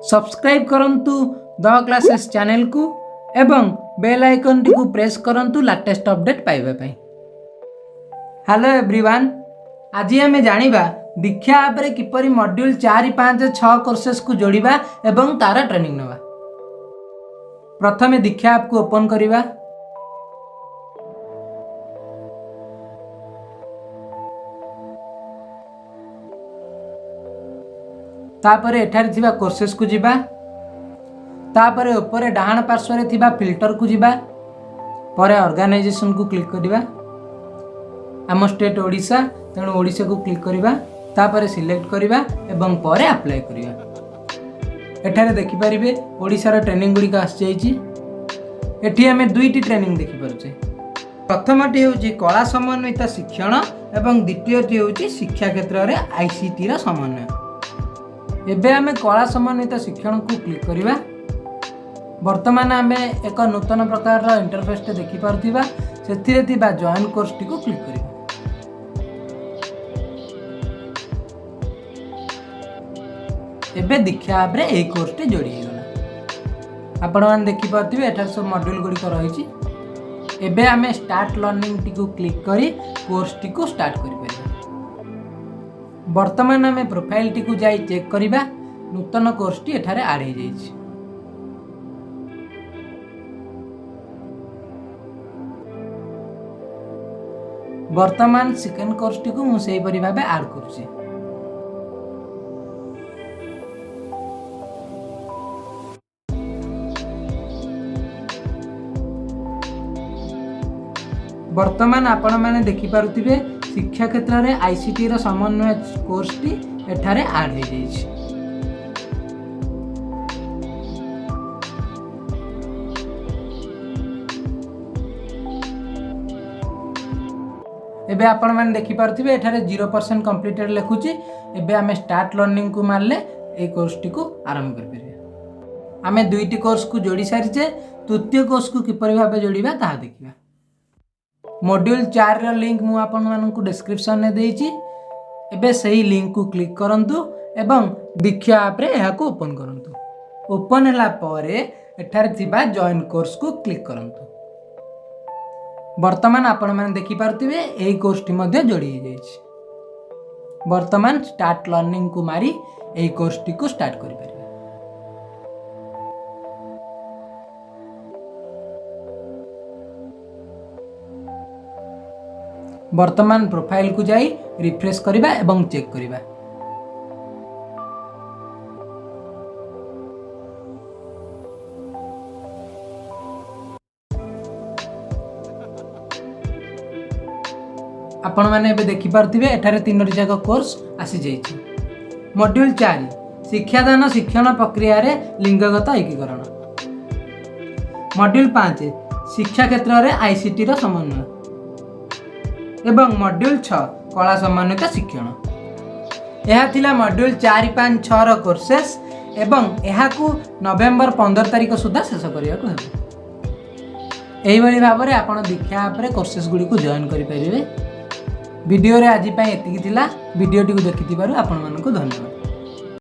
Subscribe करंतु the classes channel को एवं बेल आइकन टी को प्रेस करंतु लेटेस्ट अपडेट पाइबा पई। हेलो एवरीवन, आज आम जानिबा दीक्षा ऐप रे किपरि मॉड्यूल 4 5 6 कोर्सेस को जोड़िबा एवं तार ट्रेनिंग नवा। प्रथमे दीक्षा ऐप को ओपन करिबा। तापर एठारे थिबा कोर्सेस को जिबा। तापर ऊपर डाहाण पार्श्व रे थिबा फिल्टर को जिबा। परे ऑर्गेनाइजेशन को क्लिक करिबा। आम स्टेट ओडिशा तेणु ओडिशा को क्लिक करिबा। तापर सिलेक्ट करिबा एवं परे अप्लाई करिबा। एठारे देखि परिबे ओडिशा रो ट्रेनिंग गुडी का आस जाईची। एठी हमें दुईटी ट्रेनिंग देखि परछे। प्रथमटी होची कला समन्विता शिक्षण एवं द्वितीयटी होची शिक्षा क्षेत्र रे आईसीटी रो समन्वय। एबे आमे कला समन्वित शिक्षण को क्लिक करिबा। वर्तमान आमे एक नूतन प्रकार रो इंटरफेस टे देखि पारथिबा। सेथिरे थिबा जॉइन कोर्स टी को क्लिक करिबा। एबे दीक्षा ऐप रे ए कोर्स टे जोड़ी गला। आपण मान देखि पारथिबे एठार सब मॉड्यूल गुडी को रहिछि। एबे आमे स्टार्ट लर्निंग टी को क्लिक करी कोर्स टी को स्टार्ट करि परिबा। वर्तमान आमे प्रोफाइल टी को जाई चेक करिबा। नूतन कोर्स टी एठारे ऐड हो जाईछि। वर्तमान सेकंड कोर्स टी को मु सेही परि भाबे ऐड करूछि। वर्तमान आपण माने देखि पारुथिबे शिक्षा क्षेत्र रे आईसीटी रो समन्वय कोर्स टी एठारे ऐड हो जाईछि। एबे आपण माने देखि पारुथिबे एठारे 0% कंप्लीटेड लेखुची। एबे आमे स्टार्ट लर्निंग को मारले ए कोर्स टी को आरंभ कर परिबे। आमे दुईटी कोर्स को जोड़ी सारिचे। तृतीय कोर्स को किपरि भाबे जोड़िबा ताहा देखिबा। मॉड्यूल 4 रो लिंक मु आपन मानन को डिस्क्रिप्शन ने देइची। एबे सही लिंक को क्लिक करंतु एवं दीक्षा ऐप रे एहा को ओपन करंतु। ओपन हला परे एठारे थिबा जॉइन कोर्स को क्लिक करंतु। वर्तमान आपण माने देखि पारथिबे एही कोर्स टी मध्ये जोड़ी जाईछि। वर्तमान स्टार्ट लर्निंग को मारी एही कोर्स टी को स्टार्ट करि परिबा। वर्तमान प्रोफाइल को जाई रिफ्रेश करिबा एवं चेक करिबा। आपण माने एबे देखि पारथिबे एठारे तीनोटी जाक कोर्स आसी जाईछि। मॉड्यूल 4 sikhyadana शिक्षण प्रक्रियारे लिंगगता एकikaran। मॉड्यूल 5 शिक्षा क्षेत्र रे आईसीटी रो समन्वय एवं मॉड्यूल 6 कला समन्वित शिक्षण। यह थिला मॉड्यूल 4 5 6 रो कोर्सेस एवं यहा को नवेम्बर 15 तारिख सुधा शेष करिया को हेबे। एही बली भाबरे आपण दीक्षा ऐप रे कोर्सेस गुडी को जॉइन करि परिबे। वीडियो रे आज पय एतिकी थिला। वीडियो टी को देखिथिबारु आपण मानको धन्यवाद।